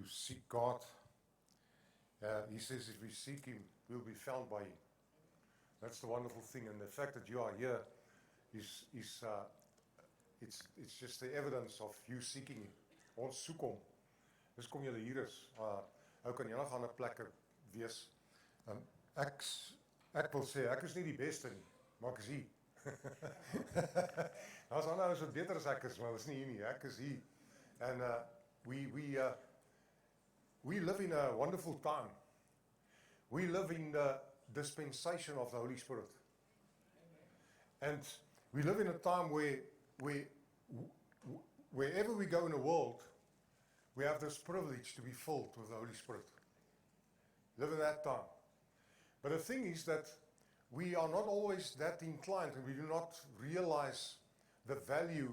seek God. He says if we seek Him, we'll be found by Him. That's the wonderful thing, and the fact that you are here is it's just the evidence of you seeking Him. Ons soek Hom. Dis kom julle hier is. Ou kan enige ander plekke wees. Ek wil sê ek is nie die beste nie, maar ek is hier. Daar's ander ouens wat beter as ek is, maar dis nie hier nie. Ek is hier. And we live in a wonderful time. We live in the dispensation of the Holy Spirit. And we live in a time where wherever we go in the world, we have this privilege to be filled with the Holy Spirit. Live in that time. But the thing is that we are not always that inclined, and we do not realize the value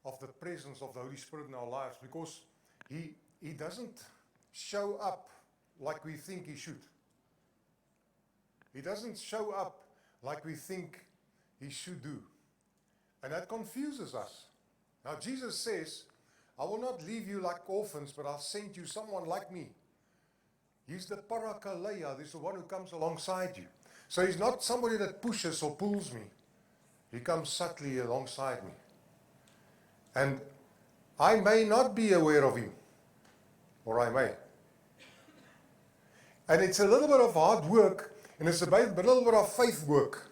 of the presence of the Holy Spirit in our lives, because He doesn't show up like we think He should. He doesn't show up like we think He should do. And that confuses us. Now Jesus says, I will not leave you like orphans, but I'll send you someone like me. He's the parakaleia. He's the one who comes alongside you. So He's not somebody that pushes or pulls me. He comes subtly alongside me. And I may not be aware of Him, or I may. And it's a little bit of hard work, and it's a little bit of faith work.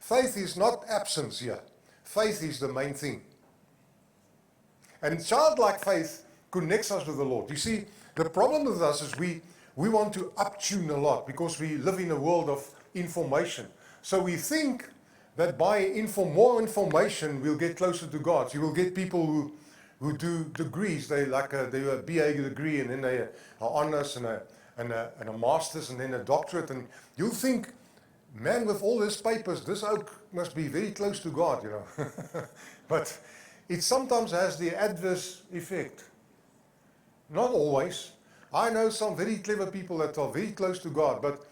Faith is not absence here. Faith is the main thing. And childlike faith connects us with the Lord. You see, the problem with us is we want to uptune a lot because we live in a world of information. So we think that by more information we'll get closer to God. So you will get people who do degrees. They do a BA degree, and then they are honors and a master's, and then a doctorate. And you'll think, man, with all these papers, this oak must be very close to God, you know. But it sometimes has the adverse effect. Not always. I know some very clever people that are very close to God, but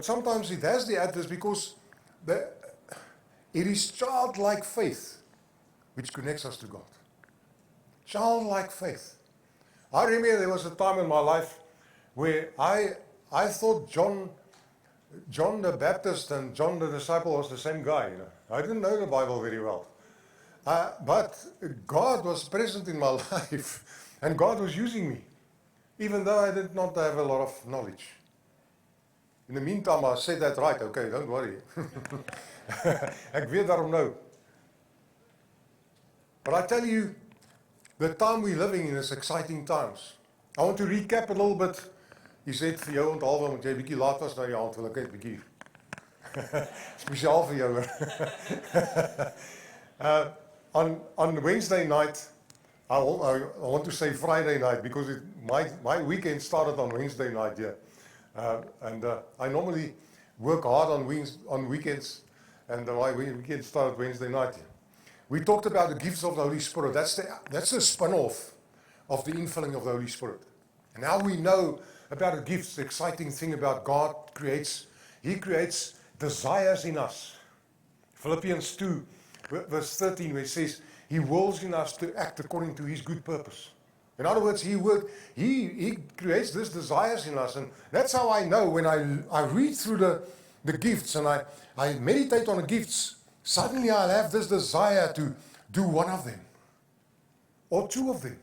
sometimes it has the adverse because it is childlike faith which connects us to God. Childlike faith. I remember there was a time in my life where I thought John the Baptist and John the disciple was the same guy. You know, I didn't know the Bible very well, but God was present in my life, and God was using me, even though I did not have a lot of knowledge. In the meantime, I said that right. Okay, don't worry. Ek weet daarom nou. But I tell you, the time we're living in is exciting times. I want to recap a little bit. Jy sê vir jou onthou want jy bietjie laat was na jou hand, wil ek net bietjie spesiaal vir jou. On Wednesday night, I want to say Friday night because my weekend started on Wednesday night here. And I normally work hard on weekends, and my weekend started Wednesday night here. We talked about the gifts of the Holy Spirit. That's the spin-off of the infilling of the Holy Spirit. And now we know about the gifts. The exciting thing about God He creates desires in us. Philippians 2, verse 13, where it says, He wills in us to act according to His good purpose. In other words, He creates these desires in us. And that's how I know when I read through the gifts and I meditate on the gifts, suddenly I'll have this desire to do one of them, or two of them,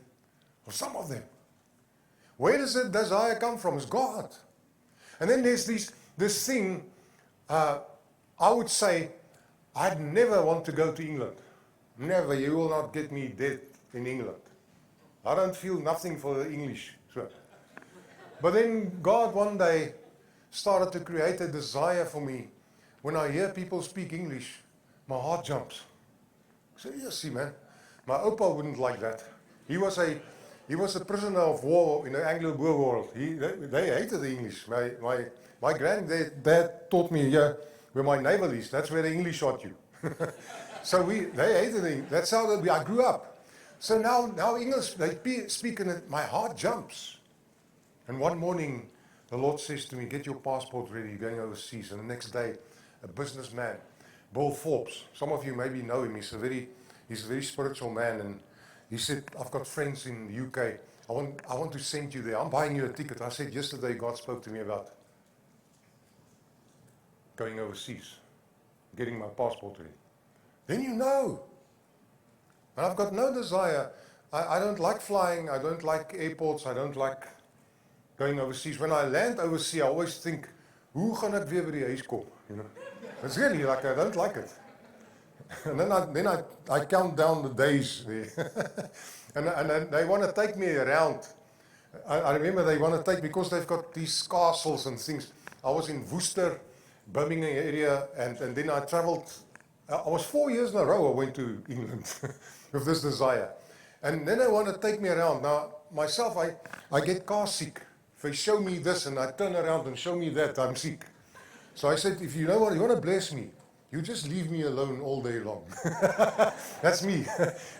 or some of them. Where does that desire come from? It's God. And then there's this thing, I would say, I'd never want to go to England. Never. You will not get me dead in England. I don't feel nothing for the English. So. But then God one day started to create a desire for me. When I hear people speak English, my heart jumps. I say, yes, see, man. My opa wouldn't like that. He was a prisoner of war in the Anglo-Boer world. They hated the English. My granddad taught me here where my navel is. That's where the English shot you. So they hated it. That's how I grew up. So now English, they speak and my heart jumps. And one morning, the Lord says to me, get your passport ready, you're going overseas. And the next day, a businessman, Bill Forbes, some of you maybe know him, he's a very spiritual man. And he said, I've got friends in the UK. I want to send you there. I'm buying you a ticket. I said yesterday God spoke to me about going overseas, getting my passport ready. Then you know. And I've got no desire. I don't like flying. I don't like airports. I don't like going overseas. When I land overseas, I always think, hoe gaan ek weer by die huis kom? You know? It's really like, I don't like it. And then I count down the days there. and they want to take me around. I remember they want to take, because they've got these castles and things. I was in Worcester, Birmingham area, and then I traveled. I was 4 years in a row I went to England with this desire. And then they want to take me around. Now, myself, I get car sick. If they show me this and I turn around and show me that, I'm sick. So I said, if you know what, you want to bless me, you just leave me alone all day long. That's me.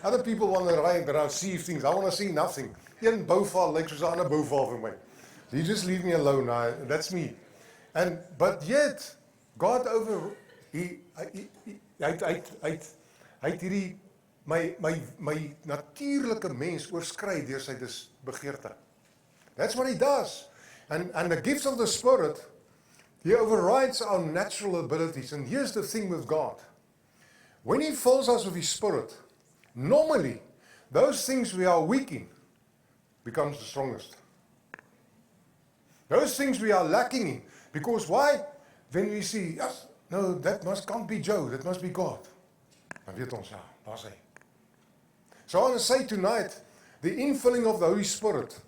Other people want to ride around, see things. I want to see nothing. Een bouval lyk soos 'n ander bouval vir my. You just leave me alone. That's me. But yet, God hy het hierdie my natuurlike mens oorskry deur sy begeerte. That's what he does. And the gifts of the Spirit, he overrides our natural abilities. And here's the thing with God. When he fills us with his Spirit, normally, those things we are weak in becomes the strongest. Those things we are lacking in. Because why? Then we see, yes, no, can't be Joe, that must be God. Dan weet ons, ja, daar's hy. So I want to say tonight, the infilling of the Holy Spirit,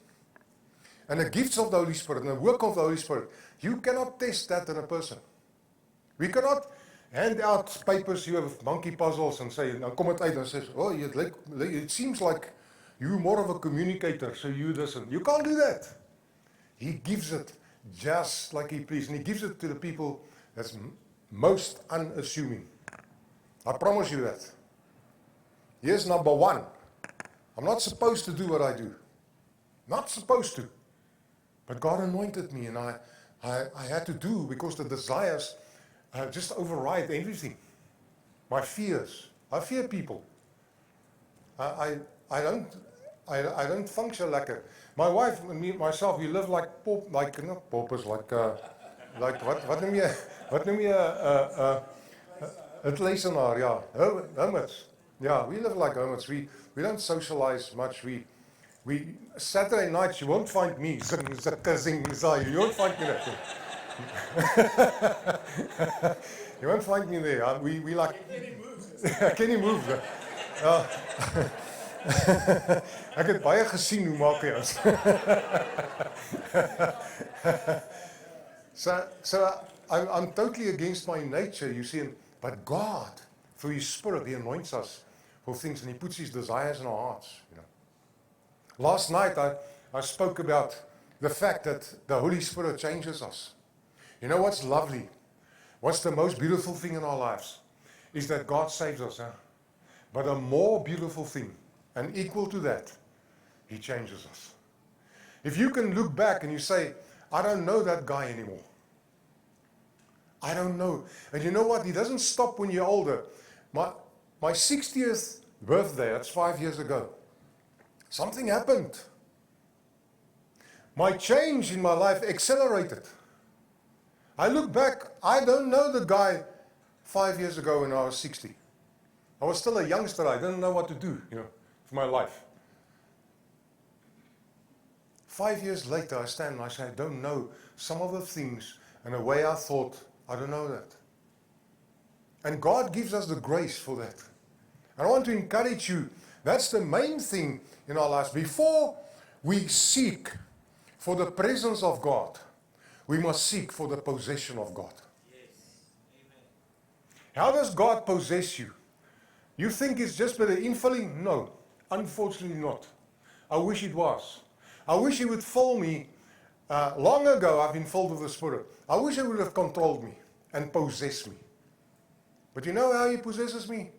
and the gifts of the Holy Spirit, and the work of the Holy Spirit, you cannot test that in a person. We cannot hand out papers, you have monkey puzzles, and say, dan kom het uit, and says, oh, it seems like you're more of a communicator, so you this, and you can't do that. He gives it just like he pleases, and he gives it to the people that's most unassuming. I promise you that. Here's number one. I'm not supposed to do what I do. Not supposed to. But God anointed me, and I had to do, because the desires just override everything. My fears. I fear people. I don't function lekker. My wife and me, myself, we live like not paupers, like wat noem jy 'n lesenaar, ja, hermits. Yeah, we live like hermits. We don't socialize much. We Saturday nights you won't find me sing, you won't find me there. You won't find me there. We like. Can you move? Ek het baie gesien hoe maak hy ons. So I'm totally against my nature, you see, but God, through his Spirit, he anoints us for things, and he puts his desires in our hearts. You know. Last night I spoke about the fact that the Holy Spirit changes us. You know what's lovely? What's the most beautiful thing in our lives? Is that God saves us. Huh? But a more beautiful thing, and equal to that, he changes us. If you can look back and you say, I don't know that guy anymore. I don't know. And you know what? He doesn't stop when you're older. My 60th birthday, that's 5 years ago. Something happened. My change in my life accelerated. I look back, I don't know the guy 5 years ago when I was 60. I was still a youngster, I didn't know what to do, for my life. 5 years later, I stand and I say, I don't know some of the things and the way I thought, I don't know that. And God gives us the grace for that. And I want to encourage you, that's the main thing in our lives. Before we seek for the presence of God, we must seek for the possession of God. Yes. Amen. How does God possess you? You think it's just by the infilling? No, unfortunately not. I wish it was. I wish he would fill me. Long ago I've been filled with the Spirit. I wish he would have controlled me and possessed me. But you know how he possesses me?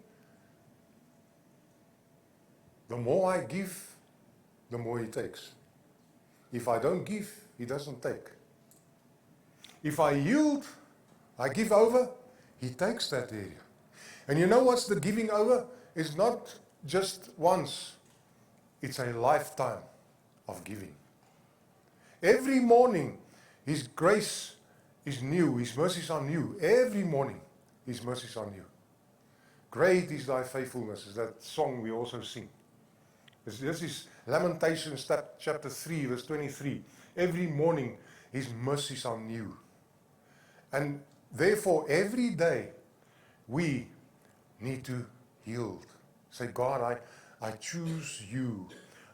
The more I give, the more he takes. If I don't give, he doesn't take. If I yield, I give over, he takes that area. And you know what's the giving over? It's not just once. It's a lifetime of giving. Every morning, His grace is new. His mercies are new. Every morning, His mercies are new. Great is thy faithfulness, is that song we also sing. This is Lamentations chapter 3, verse 23. Every morning, His mercies are new. And therefore, every day, we need to yield. Say, God, I choose you.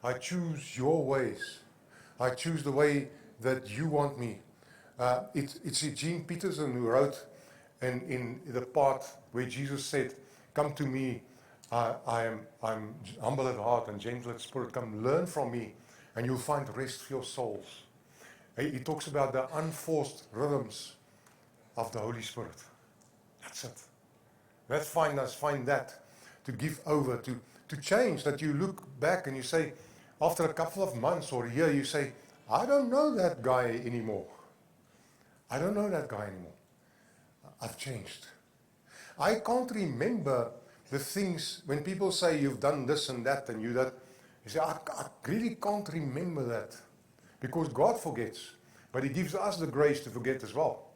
I choose your ways. I choose the way that you want me. It's Eugene Peterson who wrote in the part where Jesus said, come to me, I'm humble at heart and gentle at spirit. Come learn from me and you'll find rest for your souls. He talks about the unforced rhythms of the Holy Spirit. That's it. Let's find that to give over, to change, that you look back and you say, after a couple of months or a year, you say, I don't know that guy anymore. I don't know that guy anymore. I've changed. I can't remember the things, when people say you've done this and that and you that, you say, I really can't remember that. Because God forgets. But He gives us the grace to forget as well.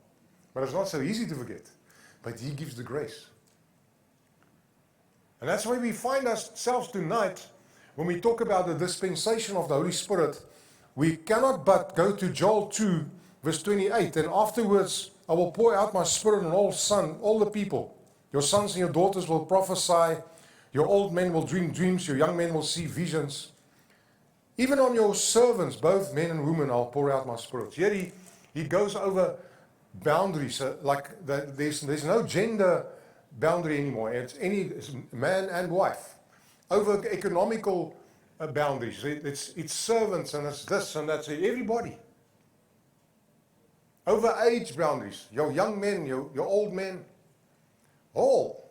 But it's not so easy to forget. But He gives the grace. And that's why we find ourselves tonight, when we talk about the dispensation of the Holy Spirit, we cannot but go to Joel 2, verse 28. And afterwards, I will pour out my Spirit on all the people. Your sons and your daughters will prophesy. Your old men will dream dreams. Your young men will see visions. Even on your servants, both men and women, I'll pour out my Spirit. Here he goes over boundaries. There's no gender boundary anymore. It's man and wife. Over economical boundaries. It's servants and it's this and that's everybody. Over age boundaries. Your young men, your old men. All.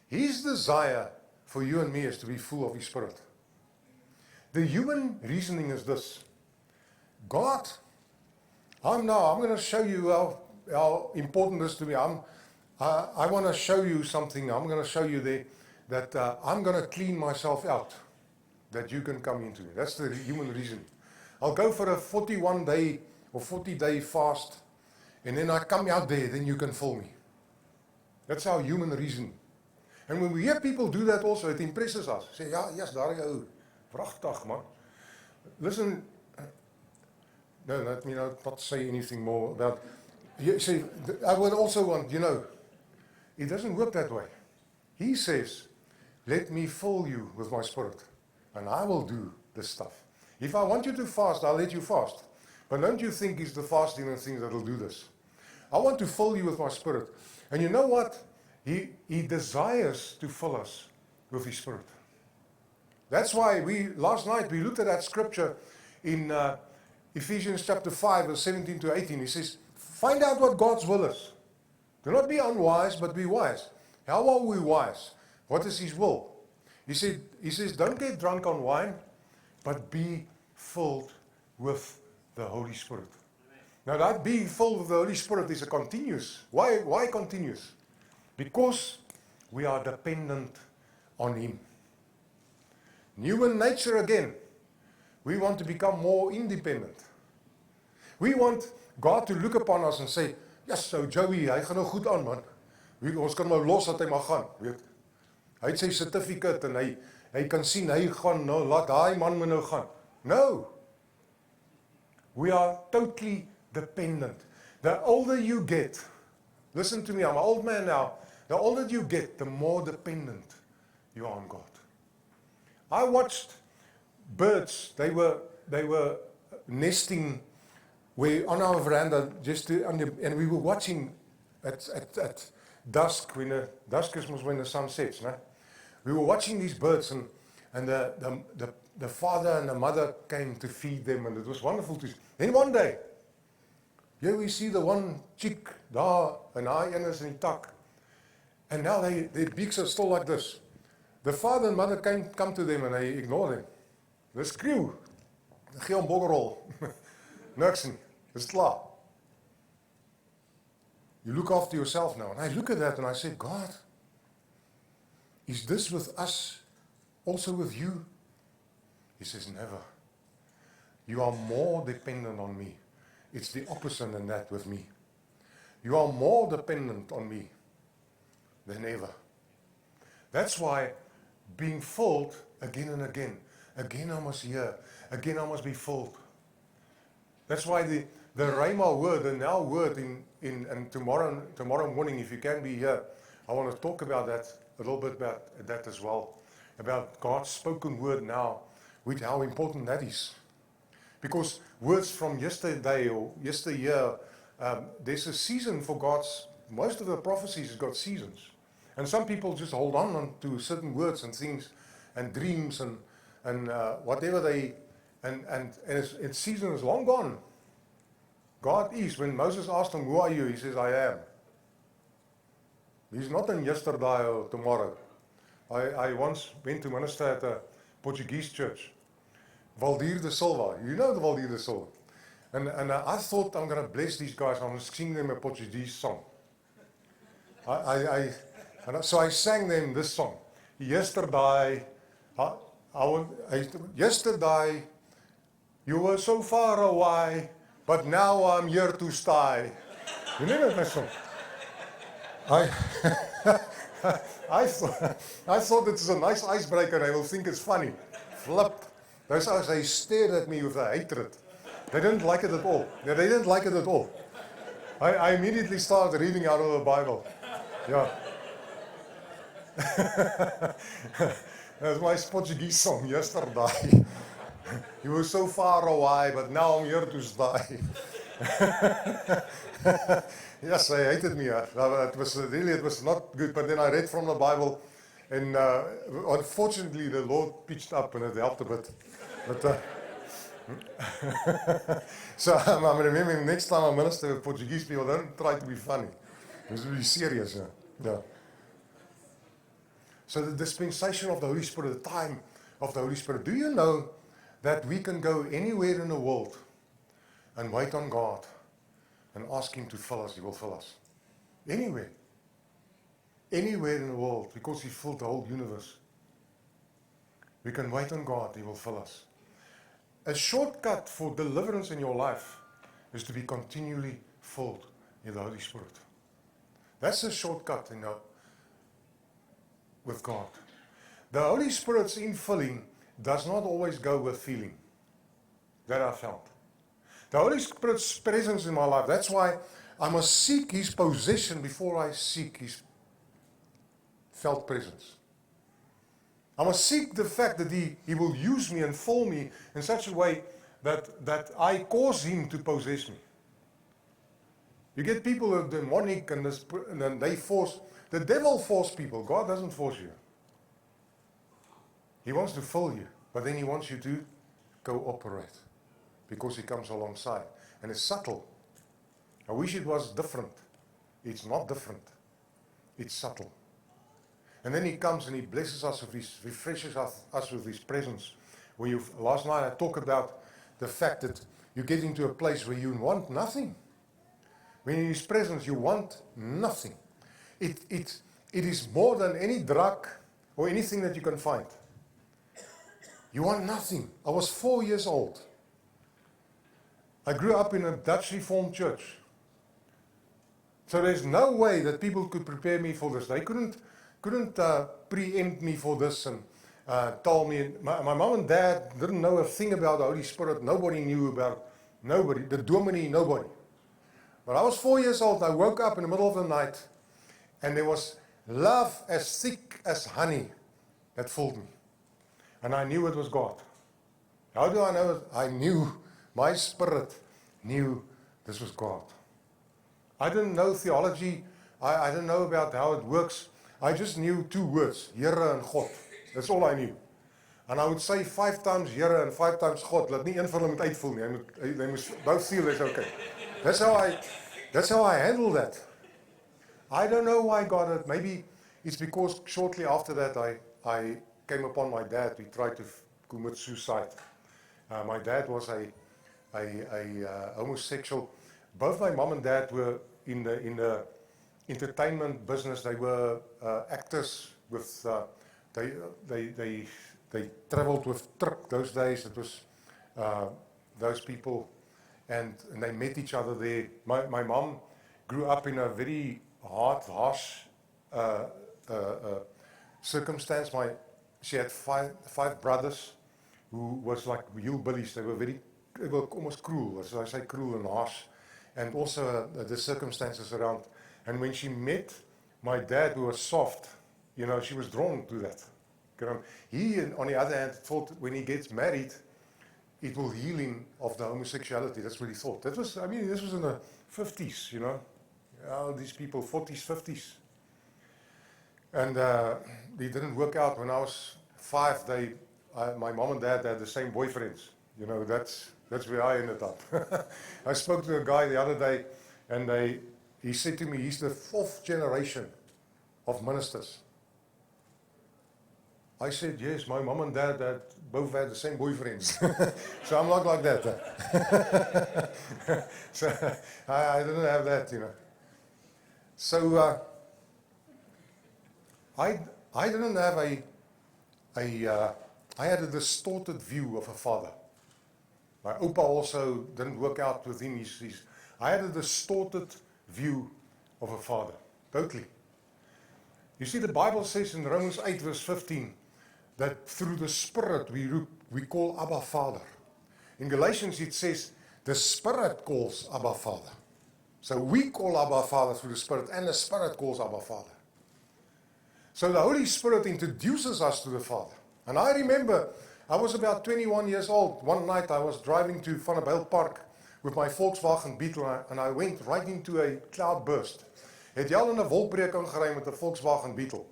His desire for you and me is to be full of His Spirit. The human reasoning is this. God, I'm going to show you how important this is to me. I want to show you something. I'm going to show you that I'm going to clean myself out, that you can come into me. That's the human reasoning. I'll go for a 41-day or 40-day fast, and then I come out there, then you can fill me. That's our human reasoning. And when we hear people do that also, it impresses us. Say, ja, yes, daar jou. Prachtig, man. Listen, no, let me not say anything more about. You see, I would also want, it doesn't work that way. He says, let me fill you with my Spirit, and I will do this stuff. If I want you to fast, I'll let you fast. But don't you think it's the fasting and things that will do this. I want to fill you with my Spirit. And you know what? He desires to fill us with His Spirit. That's why last night we looked at that scripture in Ephesians chapter 5, verse 17 to 18. He says, find out what God's will is. Do not be unwise, but be wise. How are we wise? What is His will? He says, don't get drunk on wine, but be filled with the Holy Spirit. Now that being filled with the Holy Spirit is a continuous. Why continuous? Because we are dependent on Him. Human nature again. We want to become more independent. We want God to look upon us and say, yes, so Joey, hy gaan nou goed aan, man. Ons kan nou los dat hy mag gaan, weet. Hy het sy certificate en hy kan sien, hy gaan, nou, laat hy man moet nou gaan. No. We are totally dependent. The older you get, listen to me, I'm an old man now, the older you get, the more dependent you are on God. I watched birds, they were nesting on our veranda, and we were watching at dusk, dusk is when the sun sets, no? We were watching these birds, and the father and the mother came to feed them, and it was wonderful to see. Then one day, here we see the one chick, daar, en hy een is in die tak, and now their beaks are still like this. The father and mother come to them and they ignore them. They skreeu. Gee hom bokkerrol. Niks nie. Dis klaar. You look after yourself now. And I look at that and I say, God, is this with us also with you? He says, never. You are more dependent on me. It's the opposite than that with me. You are more dependent on me than ever. That's why being filled again and again I must hear, again I must be filled. That's why the Rhema word, the now word and tomorrow morning, if you can be here, I want to talk about that, a little bit about that as well, about God's spoken word now, with how important that is. Because words from yesterday or yesteryear, there's a season for most of the prophecies has got seasons. And some people just hold on to certain words and things and dreams and whatever and its season is long gone. God is, when Moses asked him, who are you? He says, I am. He's not in yesterday or tomorrow. I once went to minister at a Portuguese church. Valdir de Silva. You know the Valdir de Silva. And I thought I'm going to bless these guys. I'm going to sing them a Portuguese song. So I sang them this song. Yesterday, yesterday, you were so far away, but now I'm here to stay. You know that song? I thought it's a nice icebreaker and I will think it's funny. Flip. Those guys, they stared at me with a hatred. They didn't like it at all. Yeah, they didn't like it at all. I immediately started reading out of the Bible. Yeah. That's my Portuguese song yesterday. You were so far away, but now I'm here to stay. Yes, they hated me. It was not good. But then I read from the Bible, and unfortunately, the Lord pitched up, and it helped a bit. But so I'm remembering next time I minister with Portuguese people, don't try to be funny. It's really serious. Yeah. So the dispensation of the Holy Spirit, the time of the Holy Spirit. Do you know that we can go anywhere in the world and wait on God and ask Him to fill us? He will fill us. Anywhere. Anywhere in the world, because He filled the whole universe. We can wait on God, He will fill us. A shortcut for deliverance in your life is to be continually filled in the Holy Spirit. That's a shortcut, with God. The Holy Spirit's infilling does not always go with feeling. That I found. The Holy Spirit's presence in my life, that's why I must seek His possession before I seek His felt presence. I must seek the fact that He will use me and fill me in such a way that I cause Him to possess me. You get people who are demonic and then they force, the devil forces people. God doesn't force you. He wants to fill you, but then He wants you to cooperate because He comes alongside. And it's subtle. I wish it was different. It's not different. It's subtle. And then He comes and He blesses us with His, refreshes us with His presence. Last night I talked about the fact that you get into a place where you want nothing. When in His presence you want nothing. It is more than any drug or anything that you can find. You want nothing. I was 4 years old. I grew up in a Dutch Reformed church. So there's no way that people could prepare me for this. They couldn't preempt me for this and tell me. My mom and dad didn't know a thing about the Holy Spirit. Nobody knew about nobody. The Dominee, nobody. But I was 4 years old. I woke up in the middle of the night, and there was love as thick as honey that filled me. And I knew it was God. How do I know it? I knew, my spirit knew this was God. I didn't know theology. I didn't know about how it works. I just knew 2 words, Here and God. That's all I knew. And I would say 5 times Here and 5 times God. Laat nie een van hulle moet uitvoel nie. They must both feel it's okay. That's how I handle that. I don't know why God had, maybe it's because shortly after that I came upon my dad. We tried to commit suicide. My dad was a homosexual. Both my mom and dad were in the entertainment business. They were actors with they traveled with truck those days. It was those people, and they met each other there. My mom grew up in a very hard, harsh uh, uh, uh, circumstance. She had five brothers who was like hillbillies. They were almost cruel, as I say, cruel and harsh, and also the circumstances around. And when she met my dad, who was soft, she was drawn to that. He, on the other hand, thought when he gets married, it will heal him of the homosexuality. That's what he thought. This was in the 50s, these people, 40s, 50s. And it didn't work out. When I was 5, my mom and dad had the same boyfriends. That's where I ended up. I spoke to a guy the other day, and he said to me, he's the 4th generation of ministers. I said, yes, my mom and dad both had the same boyfriends. So I'm not like that. So I didn't have that, So I didn't have I had a distorted view of a father. My opa also didn't work out with him. I had a distorted view of a father, totally. You see, the Bible says in Romans 8 verse 15, that through the Spirit we call Abba Father. In Galatians it says, the Spirit calls Abba Father. So we call Abba Father through the Spirit, and the Spirit calls Abba Father. So the Holy Spirit introduces us to the Father. And I remember, I was about 21 years old. One night I was driving to Vanderbijl Park with my Volkswagen Beetle, and I went right into a cloudburst. Het jy al in 'n wolkbreek ingery met 'n Volkswagen Beetle?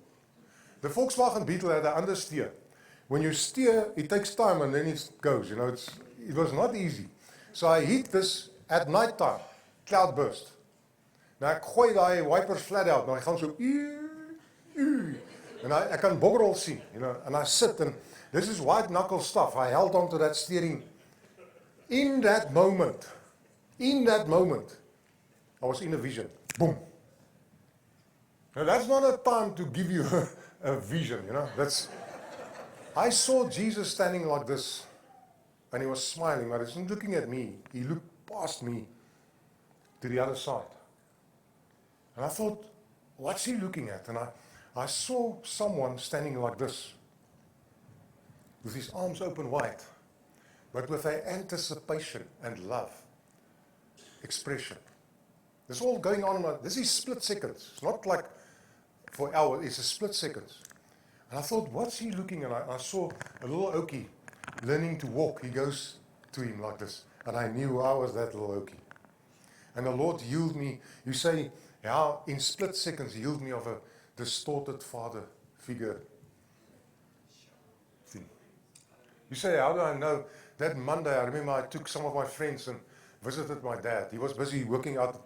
The Volkswagen Beetle had an understeer. When you steer, it takes time and then it goes. It was not easy. So I hit this at night time, cloudburst. Nou ek gooi daai wipers flat out, nou hy gaan so en ek kan bokkerrol sien, and I sit, and this is white knuckle stuff. I held on to that steering. In that moment, I was in a vision. Boom. Now that's not a time to give you a vision, I saw Jesus standing like this, and he was smiling, but he wasn't looking at me. He looked past me to the other side. And I thought, what's he looking at? And I saw someone standing like this, with his arms open wide, but with an anticipation and love expression. This is all going on. This is split seconds. It's not like for hours, it's a split seconds. And I thought, what's he looking at? I saw a little Okie learning to walk. He goes to him like this. And I knew I was that little Okie. And the Lord healed me. You say, how in split seconds he healed me of a distorted father figure thing. You say, how do I know? That Monday, I remember I took some of my friends and visited my dad. He was busy working out the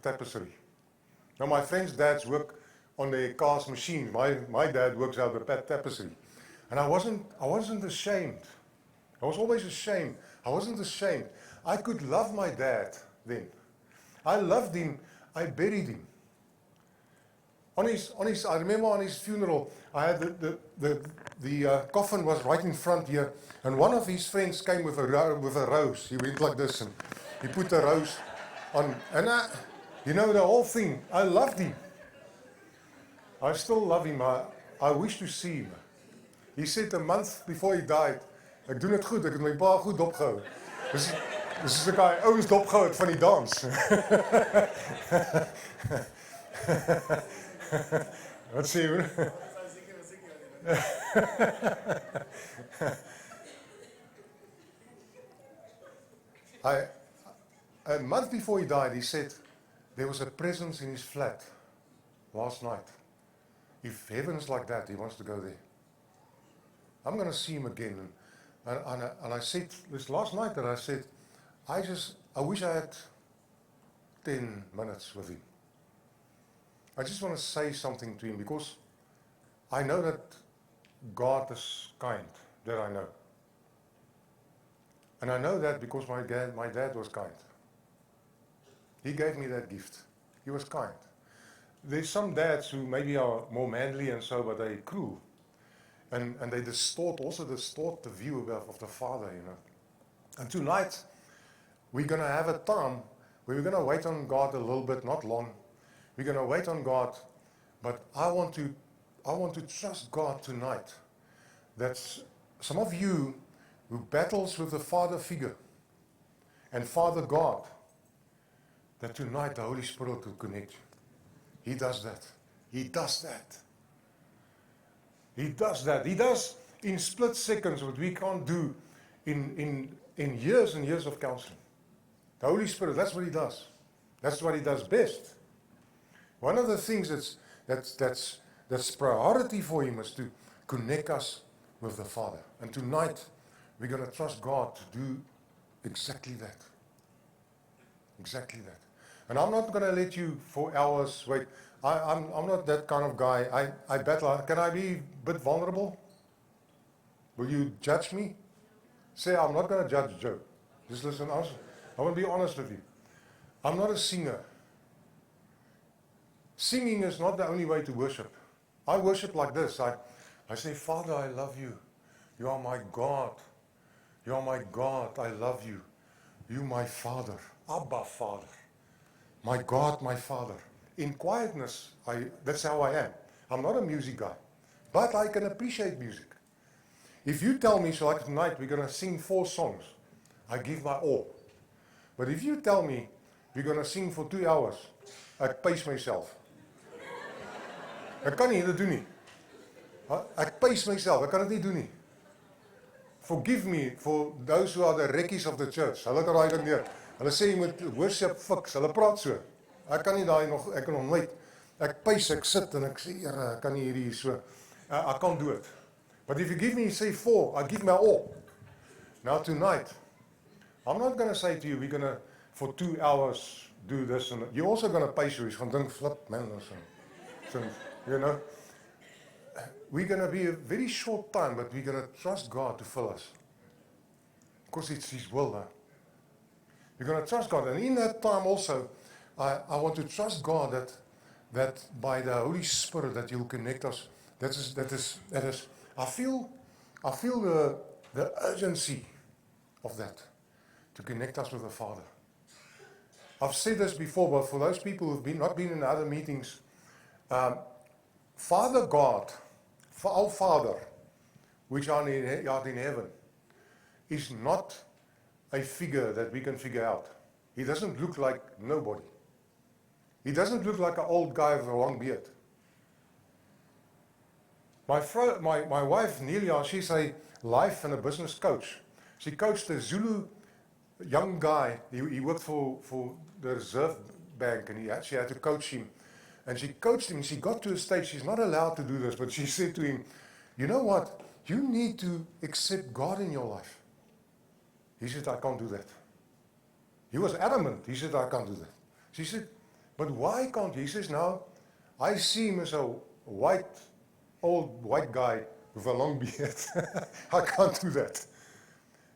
tapestry. Now my friends' dads work on the cast machine. My dad works out the tapestry. And I wasn't ashamed. I was always ashamed. I wasn't ashamed. I could love my dad then. I loved him. I buried him. I remember on his funeral, I had the coffin was right in front here, and one of his friends came with a rose. He went like this, and he put the rose on, and the whole thing. I loved him. I still love him. I wish to see him. He said a month before he died, ek doen dit goed, ek het my pa goed dopgehou. Dis is ek hy ouens dopgehou het van die dans. Wat sê jy? A month before he died, he said there was a presence in his flat last night. If heaven's like that, he wants to go there. I'm going to see him again. And I said, this last night that I said, I wish I had 10 minutes with him. I just want to say something to him, because I know that God is kind, that I know. And I know that because my dad was kind. He gave me that gift. He was kind. There's some dads who maybe are more manly and so, but they're cruel. And they distort the view of the father, And tonight, we're going to have a time where we're going to wait on God a little bit, not long. We're going to wait on God, but I want to trust God tonight. That's some of you who battles with the Father figure and Father God, that tonight the Holy Spirit will connect you. He does that. He does that. He does that. He does in split seconds what we can't do in years and years of counseling. The Holy Spirit, that's what He does. That's what He does best. One of the things that's priority for Him is to connect us with the Father. And tonight, we're going to trust God to do exactly that. Exactly that. And I'm not going to let you for hours wait. I'm not that kind of guy. I battle. Can I be a bit vulnerable? Will you judge me? Say, I'm not going to judge Joe. Just listen, I want to be honest with you. I'm not a singer. Singing is not the only way to worship. I worship like this. I say, Father, I love you. You are my God. You are my God. I love you. You my Father. Abba, Father. My God, my Father. In quietness, that's how I am. I'm not a music guy. But I can appreciate music. If you tell me, so like tonight, we're going to sing 4 songs, I give my all. But if you tell me, we're going to sing for 2 hours, ek pace myself. Ek kan nie dit doen nie. Ek pace myself, ek kan dit nie doen nie. Forgive me for those who are the rekkies of the church. Hulle kan daai ding neer. Hulle sê jy moet worship fix, hulle praat so. Ek kan nie daai nog, ek kan hom nooit. Ek pace, ek sit en ek sê, Here, ek kan nie hierdie so. I can't do it. But if you give me, say 4, I give my all. Now tonight, I'm not going to say to you, we're going to, for 2 hours, do this. And you're also going to pace you. He's going to think, flip, man. So, you know, we're going to be a very short time, but we're going to trust God to fill us. Because it's His will. Huh? We're going to trust God. And in that time also, I want to trust God that by the Holy Spirit that He'll connect us. That is. I feel the urgency of that to connect us with the Father. I've said this before, but for those people who've not been in other meetings, Father God, our Father, which art in heaven, is not a figure that we can figure out. He doesn't look like nobody. He doesn't look like an old guy with a long beard. My wife, Nelia, she's a life and a business coach. She coached a Zulu young guy. He worked for the Reserve Bank, and she had to coach him. And she coached him. She got to a stage, she's not allowed to do this, but she said to him, you know what? You need to accept God in your life. He said, I can't do that. He was adamant. He said, I can't do that. She said, but why can't you? He says, now, I see him as a old white guy with a long beard. I can't do that.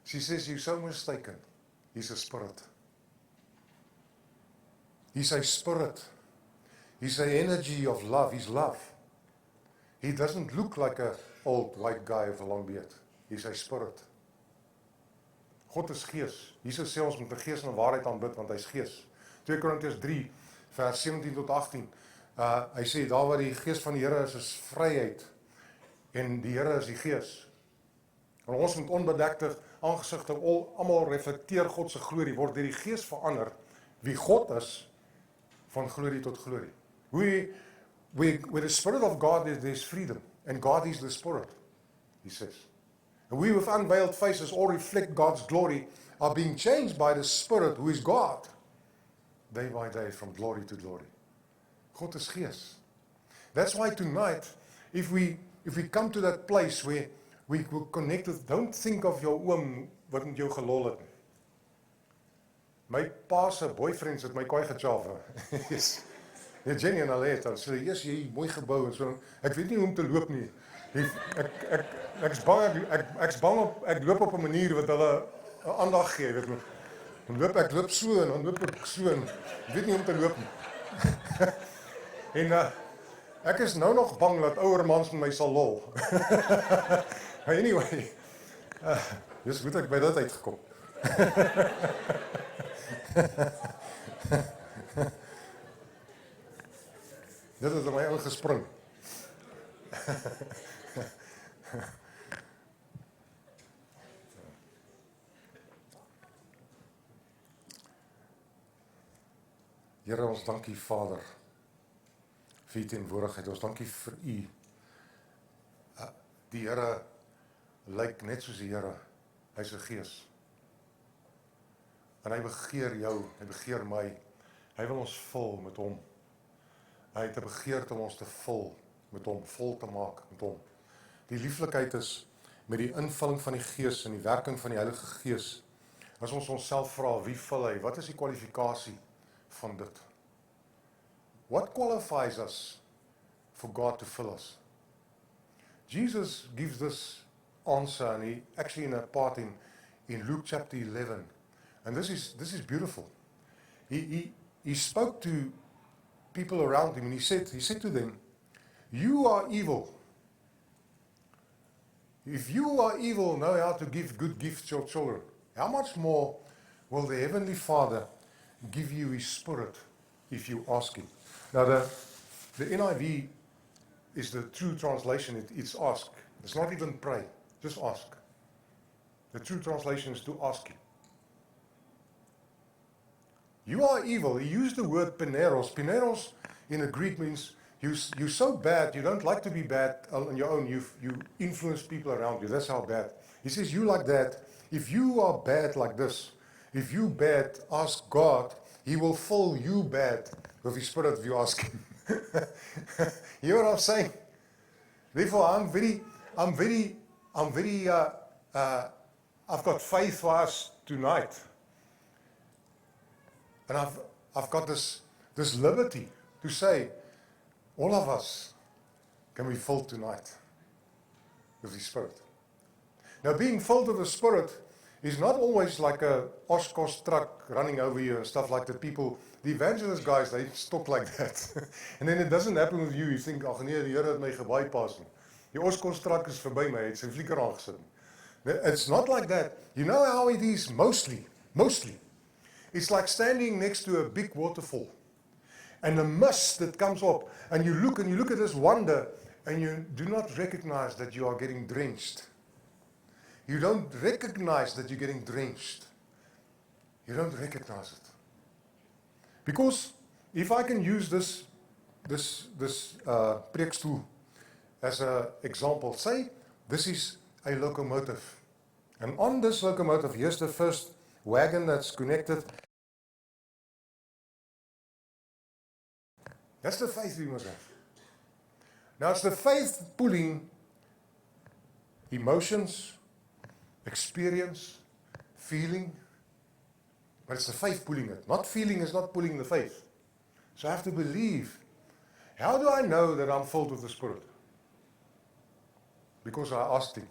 She says, you're so mistaken. He's a spirit. He's a spirit. He's the energy of love. He's love. He doesn't look like an old white guy with a long beard. He's a spirit. God is gees. Jesus sê ons moet die gees en die waarheid aanbid, want hy is gees. 2 Korintiërs 3, vers 17 tot 18. Hy sê, daar waar die gees van die Here is vryheid, en die Here is die gees. En ons moet onbedekte aangesigte almal reflekteer God se glorie, word deur die gees verander, wie God is, van glorie tot glorie. With the Spirit of God there's freedom, and God is the Spirit, he says. And we with unveiled faces all reflect God's glory, are being changed by the Spirit who is God, day by day from glory to glory. God is gees. That's why tonight, if we come to that place where we will connect with, don't think of jou oom wat met jou gelol het. My pa se boyfriends het my kooi gechave. Yes. Ja, Jenny en Aletta, sê yes, jy mooi gebou en so. Ek weet nie hoe om te loop nie. Ek's bang ek loop op 'n manier wat hulle aandag gee, weet jy. Ek loop so en dan loop ek so en ek weet nie hoe om te loop nie. En ek is nou nog bang dat ouer mans met my sal lol. Anyway, dis goed ek by dit uitgekom. Dit het in my ingespring. Here, ons dankie Vader vir u teenwoordigheid. Ons dankie vir u. Die Here lyk net soos die Here. Hy's 'n gees. En hy begeer jou, hy begeer my. Hy wil ons vul met hom. Hy het 'n begeerte om ons te vul met hom, vol te maak met hom. Die lieflikheid is met die invulling van die Gees en die werking van die Heilige Gees. As ons onsself vra, wie vul hy? Wat is die kwalifikasie van dit? What qualifies us for God to fill us? Jesus gives this answer, and he actually in a part in Luke chapter 11, and this is beautiful. He spoke to people around him, and he said to them, "You are evil. If you are evil, know how to give good gifts to your children. How much more will the Heavenly Father give you His Spirit if you ask Him?" Now the NIV is the true translation. It's ask. It's not even pray. Just ask. The true translation is to ask Him. You are evil. He used the word peneros. Peneros in the Greek means you're so bad, you don't like to be bad on your own. You influence people around you. That's how bad. He says, you like that. If you are bad like this, if you bad, ask God, He will fill you bad with His Spirit if you ask Him. You know what I'm saying? Therefore, I've got faith for us tonight. And I've got this liberty to say, all of us can be filled tonight with the Spirit. Now, being filled with the Spirit is not always like a Oshkosh truck running over you and stuff like that. People, the evangelist guys, they talk like that. And then it doesn't happen with you. You think, ag nee, die Here het my gebypass nie. Die Oshkosh truck is verby my, het sy flieker aangesit. It's not like that. You know how it is mostly. It's like standing next to a big waterfall. And the mist that comes up, and you look at this wonder, and you do not recognize that you are getting drenched. You don't recognize that you're getting drenched. You don't recognize it. Because if I can use this preekstoel as an example, say this is a locomotive. And on this locomotive, here's the first wagon that's connected. That's the faith we must have. Now it's the faith pulling emotions, experience, feeling, but it's the faith pulling it. Not feeling is not pulling the faith. So I have to believe. How do I know that I'm filled with the Spirit? Because I asked Him.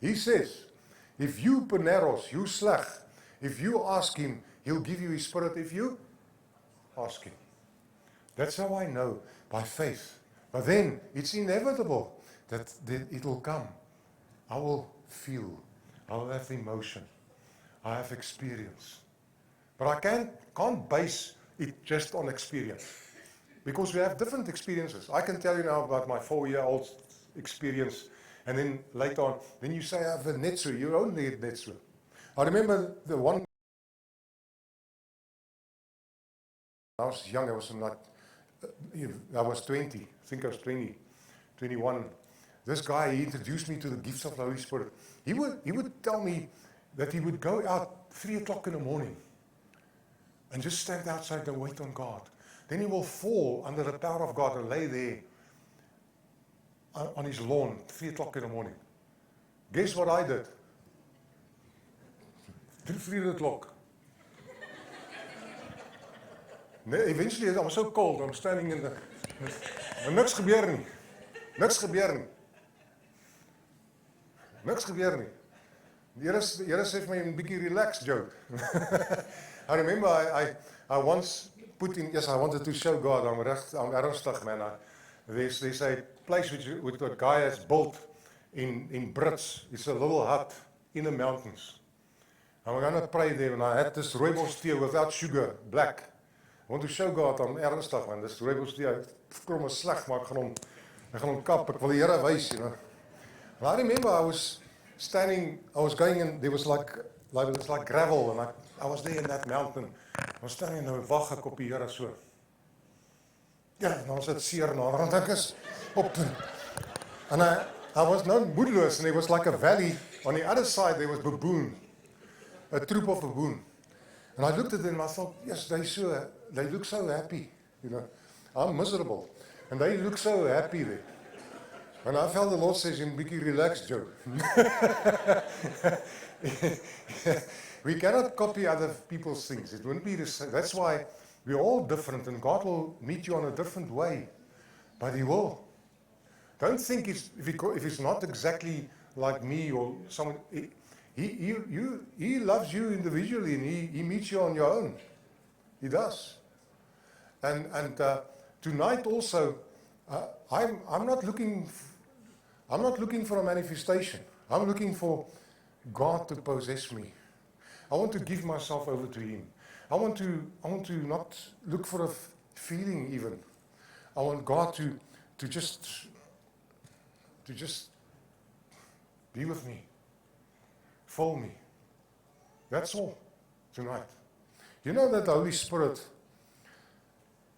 He says, if you peneros, you sleg, if you ask Him, He'll give you His Spirit if you ask Him. That's how I know, by faith. But then, it's inevitable that it will come. I will feel. I will have emotion. I have experience. But I can't base it just on experience. Because we have different experiences. I can tell you now about my 4-year-old experience, and then later on, then you say I have a netsu, you only have netsu. I remember the one, I was young, I was 20, I think I was 20, 21. This guy, he introduced me to the gifts of the Holy Spirit. He would tell me that he would go out 3 o'clock in the morning and just stand outside and wait on God. Then he will fall under the power of God and lay there on his lawn 3 o'clock in the morning. Guess what I did? 3 o'clock. Eventually, I was so cold, I'm standing in the... Maar niks gebeur nie. Niks gebeur nie. Niks gebeur nie. Die Here sê vir my 'n bietjie relax, Joe. I remember I once put in, yes, I wanted to show God, I'm ernstig, man. There's a place which a guy has built in Brits. It's a little hut in the mountains. I'm going to pray there, and I had this rooibos tea without sugar, black. I want to show God I'm ernstig, man. This rooibos tea, ek kom hom sleg, maar ek gaan hom kap. Ek wil die Here wys, you know. And I remember I was going in, there was like gravel, and I was there in that mountain. I was standing en nou wag ek op die Here so. Ja, en ons het seer na, want ek is op. And I was not moodless, and there was like a valley. On the other side, there was baboon, a troop of baboon. And I looked at them and I thought, yes, they look so happy, you know. I'm miserable. And they look so happy there. And I felt the Lord says, "Bietjie relax, Joe." We cannot copy other people's things. It wouldn't be the same. That's why we're all different, and God will meet you on a different way. But He will. Don't think if it's not exactly like me or someone. He loves you individually, and He meets you on your own. He does. And tonight also, I'm not looking for a manifestation. I'm looking for God to possess me. I want to give myself over to Him. I want to not look for a feeling even. I want God to just be with me. Fill me. That's all tonight. You know that the Holy Spirit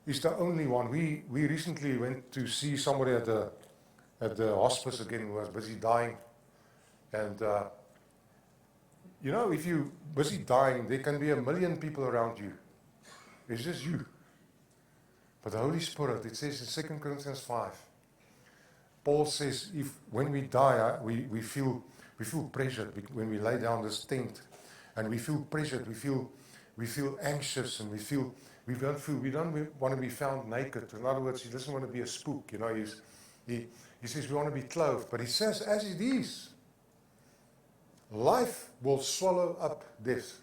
is the only one. We recently went to see somebody at the hospice again who was busy dying. And you know, if you're busy dying, there can be 1 million people around you. It's just you. But the Holy Spirit, it says in 2 Corinthians 5, Paul says, when we die, we feel pressured when we lay down this tent, and we feel pressured, we feel anxious, and we don't want to be found naked. In other words, he doesn't want to be a spook. You know, he says we want to be clothed, but he says, as it is, life will swallow up death.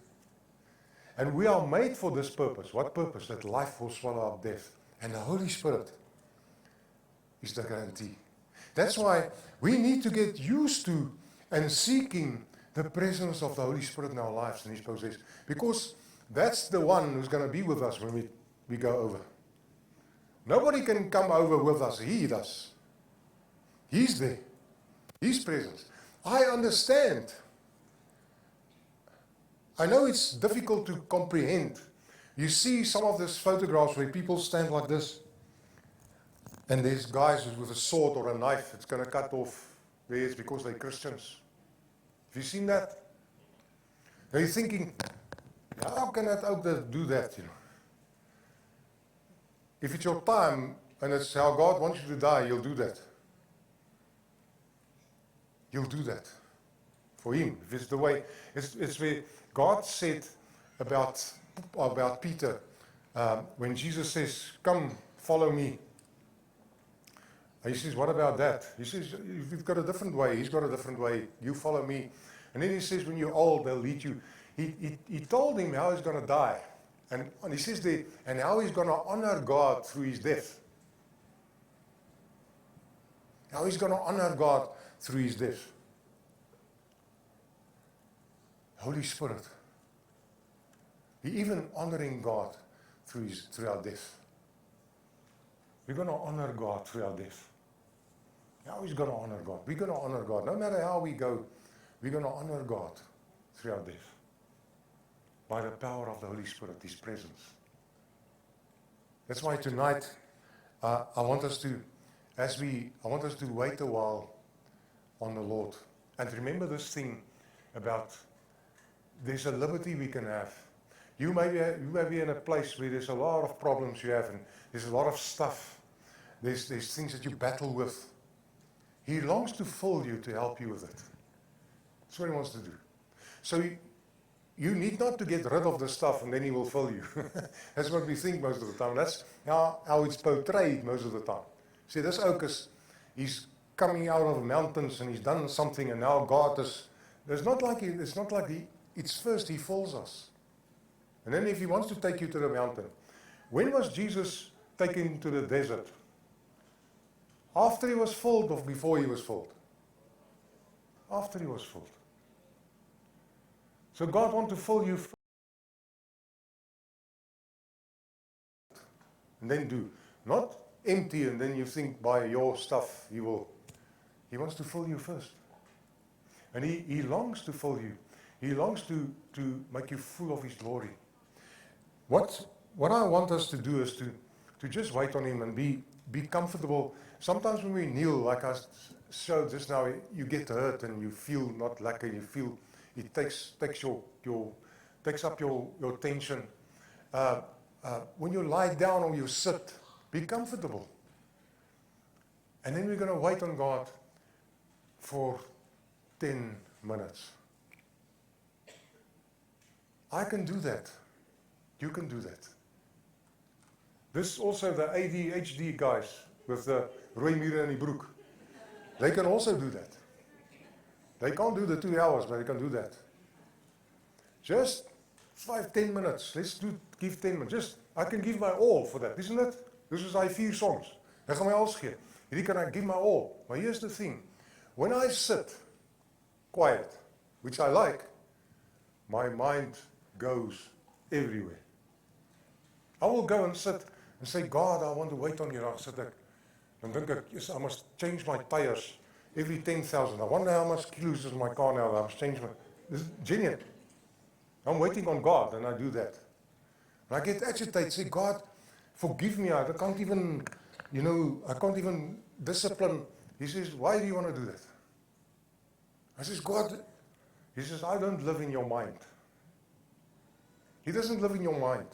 And we are made for this purpose. What purpose? That life will swallow up death. And the Holy Spirit is the guarantee. That's why we need to get used to and seeking the presence of the Holy Spirit in our lives and His possession. Because that's the one who's going to be with us when we go over. Nobody can come over with us. He does. He's there. His presence. I understand. I know it's difficult to comprehend. You see some of these photographs where people stand like this, and there's guys with a sword or a knife. It's going to cut off theirs because they're Christians. Have you seen that? Are you thinking, how can that out there do that? You know, if it's your time and it's how God wants you to die, you'll do that. You'll do that for Him. If it's the way, it's where God said about Peter when Jesus says, "Come, follow me." He says, "What about that?" He says, "You've got a different way. He's got a different way. You follow me." And then He says, "When you're old, they'll lead you." He told him how he's going to die. And He says there, and how he's going to honor God through his death. How he's going to honor God through his death. Holy Spirit. He even honoring God through our death. We're going to honor God through our death. How is going to honor God? We're going to honor God. No matter how we go, we're going to honor God through our death. By the power of the Holy Spirit, His presence. That's why tonight, I want us to wait a while on the Lord. And remember this thing about there's a liberty we can have. You may be in a place where there's a lot of problems you have, and there's a lot of stuff. There's things that you battle with. He longs to fill you to help you with it. That's what He wants to do. So you need not to get rid of the stuff and then He will fill you. That's what we think most of the time. That's how it's portrayed most of the time. See, this oak he's coming out of the mountains and he's done something, and now God is. It's not like it's first He fills us. And then if He wants to take you to the mountain. When was Jesus taken to the desert? After He was filled or before He was filled? After He was filled. So God wants to fill you and then do. Not empty and then you think by your stuff He will. He wants to fill you first. And He longs to fill you. He longs to make you full of His glory. What I want us to do is to just wait on Him and be comfortable. Sometimes when we kneel, like I showed just now, you get hurt and you feel not lekker. You feel it takes up your tension. When you lie down or you sit, be comfortable. And then we're going to wait on God for 10 minutes. I can do that. You can do that. This also the ADHD guys with the rooi mure in die broek. They can also do that. They can't do the 2 hours, but they can do that. Just 5-10 minutes. Let's give 10 minutes. I can give my all for that, isn't it? This is 4 songs. Ek gaan my alles gee. Hierdie kan ek give my all. But here's the thing. When I sit quiet, which I like, my mind goes everywhere. I will go and sit and say, God, I want to wait on you. Dan sit ek, dan dink ek, yes, I must change my tires every 10,000. I wonder how much kilos is my car now. I must change my. This is genuine. I'm waiting on God, and I do that. And I get agitated, say, God, forgive me. I can't even, I can't even discipline. He says, why do you want to do that? I says, God, He says, I don't live in your mind. He doesn't live in your mind.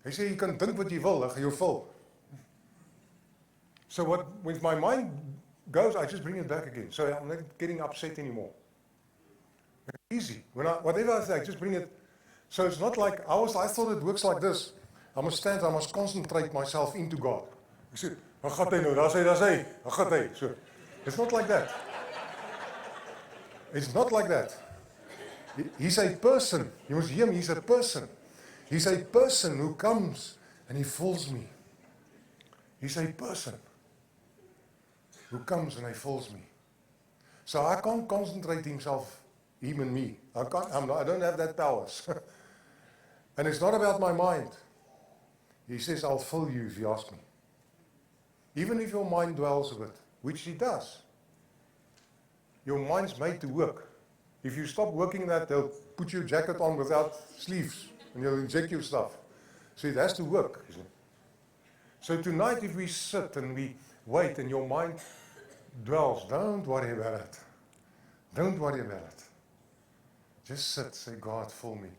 Hy sê, jy kan dink wat jy wil, ek gaan jou vul. So when my mind goes, I just bring it back again. So I'm not getting upset anymore. It's easy. Whatever I say, I just bring it. So it's not like, I thought it works like this. I must concentrate myself into God. Ek sê, wat gaat hy nou? Daar sê, wat gaat hy? So, it's not like that. It's not like that. He's a person. You must hear him, he's a person. He's a person who comes and he fills me. He's a person who comes and he fills me. So I can't concentrate him and me. I don't have that powers. And it's not about my mind. He says, I'll fill you if you ask me. Even if your mind dwells a bit, which he does. Your mind's made to work. If you stop working that, they'll put your jacket on without sleeves and they'll inject your stuff. So it has to work. Isn't it? So tonight, if we sit and we wait and your mind dwells, don't worry about it. Don't worry about it. Just sit, say, God, fill me.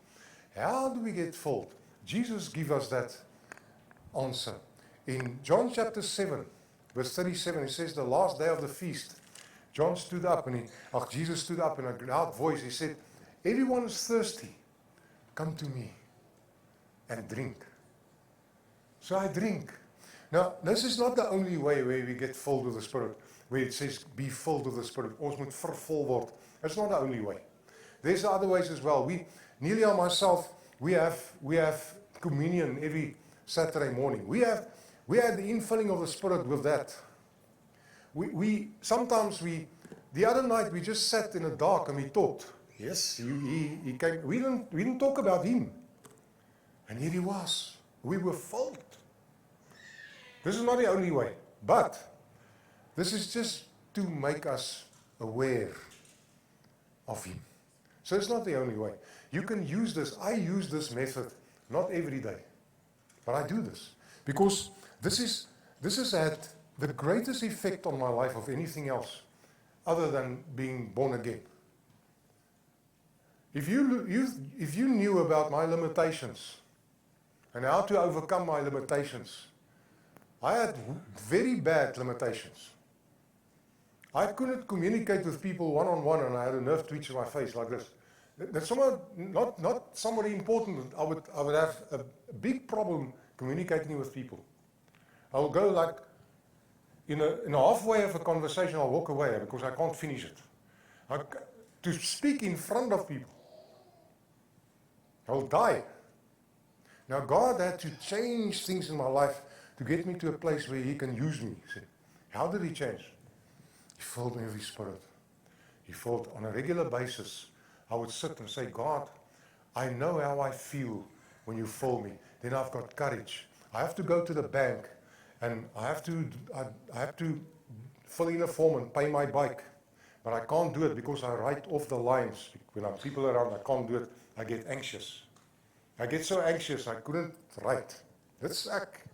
How do we get filled? Jesus gives us that answer. In John chapter 7, verse 37, he says, the last day of the feast, John stood up and Jesus stood up in a loud voice. He said, everyone is thirsty. Come to me and drink. So I drink. Now, this is not the only way where we get filled with the Spirit, where it says, be filled with the Spirit. Ons moet vervul word. That's not the only way. There's other ways as well. Nelia and myself, we have communion every Saturday morning. We had the infilling of the Spirit with that. Sometimes the other night we just sat in the dark and we talked. Yes, he came. We didn't talk about him. And here he was. We were filled. This is not the only way. But this is just to make us aware of him. So it's not the only way. You can use this. I use this method, not every day. But I do this. Because this has had the greatest effect on my life of anything else, other than being born again. If you knew about my limitations and how to overcome my limitations, I had very bad limitations. I couldn't communicate with people one-on-one, and I had a nerve twitch in my face like this. That's not somebody important. I would have a big problem communicating with people. I will go like in a halfway of a conversation, I'll walk away because I can't finish it. To speak in front of people, I'll die. Now God had to change things in my life to get me to a place where he can use me. See, how did he change? He filled me with his Spirit. He felt on a regular basis, I would sit and say, God, I know how I feel when you fill me. Then I've got courage. I have to go to the bank and I have to fill in a form and pay my bike. But I can't do it because I write off the lines. When I'm people around, I can't do it. I get anxious. I get so anxious, I couldn't write. That's ek.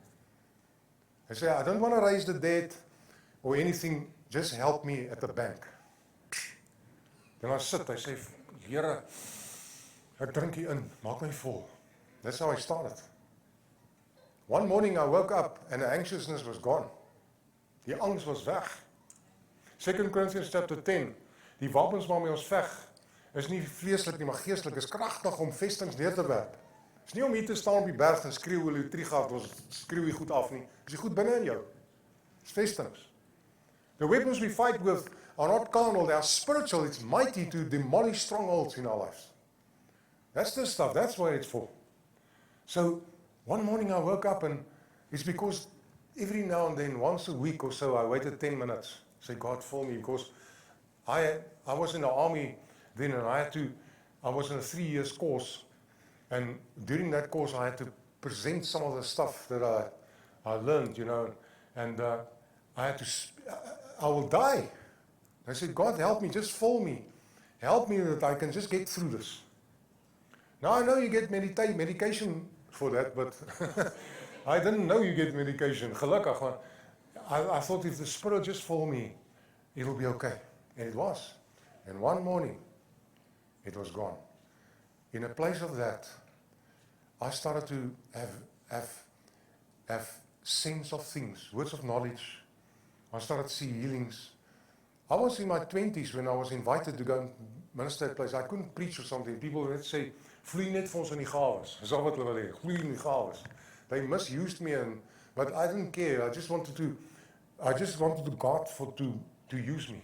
I say, I don't want to raise the debt or anything. Just help me at the bank. Then I sit, I say, Here, ek drink hier in, maak my vol. That's how I started. One morning I woke up and the anxiousness was gone. Die angs was weg. 2 Corinthians chapter 10, die wapens waarmee ons veg, is nie vleeslik nie, maar geestelik, is kragtig om vestings neer te werp. Is nie om hier te staan op die berg en skreeu hoe die trigaat, ons skreeu hier goed af nie. Is die goed binne in jou. Is vestings. The weapons we fight with are not carnal, they are spiritual. It's mighty to demolish strongholds in our lives. That's the stuff, that's what it's for. So, one morning I woke up and it's because every now and then, once a week or so, I waited 10 minutes. Say, God, fill me, because I was in the army then and I was in a 3 years course. And during that course, I had to present some of the stuff that I learned, and I will die. I said, God, help me, just fill me. Help me that I can just get through this. Now, I know you get medication for that, but I didn't know you get medication. Gelukkig, want I thought if the Spirit just fill me, it'll be okay. And it was. And one morning, it was gone. In a place of that, I started to have sense of things, words of knowledge. I started to see healings. I was in my 20s when I was invited to go and minister at a place. I couldn't preach or something. People would say, vloei net vir ons in die gawes. Dis al wat hulle wil hê, vloei in die gawes. They misused me, but I didn't care. I just wanted God to use me.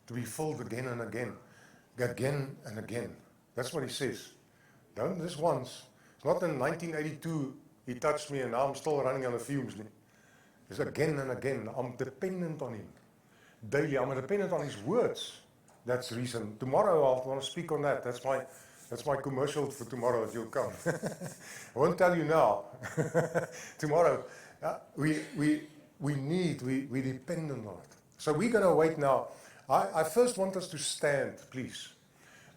To be filled again and again. Again and again. That's what he says. Don't this once. It's not in 1982 he touched me and now I'm still running on the fumes. It's again and again. I'm dependent on him. Daily, I'm dependent on his words. That's the reason. Tomorrow I want to speak on that. That's my commercial for tomorrow if you'll come. I won't tell you now. Tomorrow, we dependent on it. So we're going to wait now. I first want us to stand, please,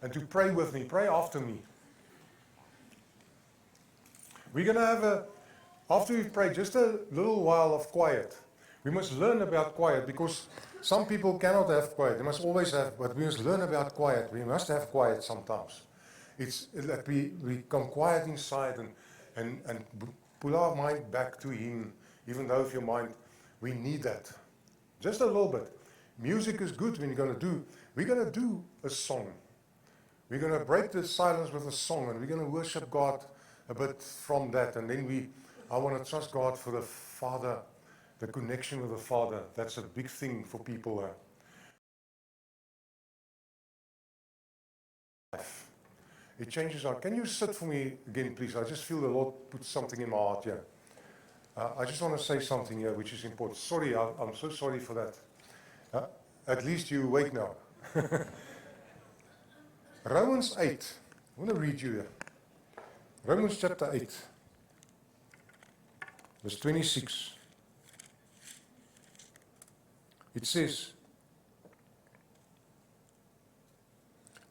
and to pray with me. Pray after me. We're going to have after we pray, just a little while of quiet. We must learn about quiet because some people cannot have quiet. They must always have, but we must learn about quiet. We must have quiet sometimes. It's that we come quiet inside and pull our mind back to Him, even though if your mind, we need that. Just a little bit. Music is good when we're going to do a song. We're going to break the silence with a song and we're going to worship God a bit from that. And then I want to trust God for the Father, the connection with the Father. That's a big thing for people. It changes our. Can you sit for me again, please? I just feel the Lord put something in my heart here. I just want to say something here which is important. Sorry, I'm so sorry for that. At least you're awake now. Romans 8. I want to read you here. Romans chapter 8. Verse 26. It says,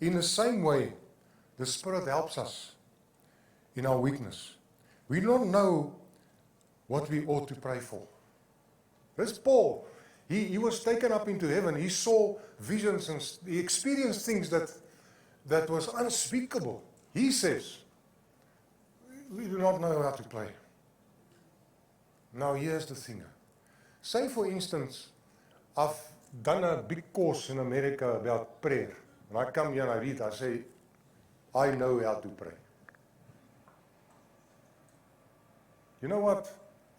in the same way, the Spirit helps us in our weakness. We don't know what we ought to pray for. This Paul, he was taken up into heaven. He saw visions and he experienced things that was unspeakable. He says, we do not know how to pray. Now here's the thing. Say for instance, I've done a big course in America about prayer. When I come here and I read, I say, I know how to pray. You know what?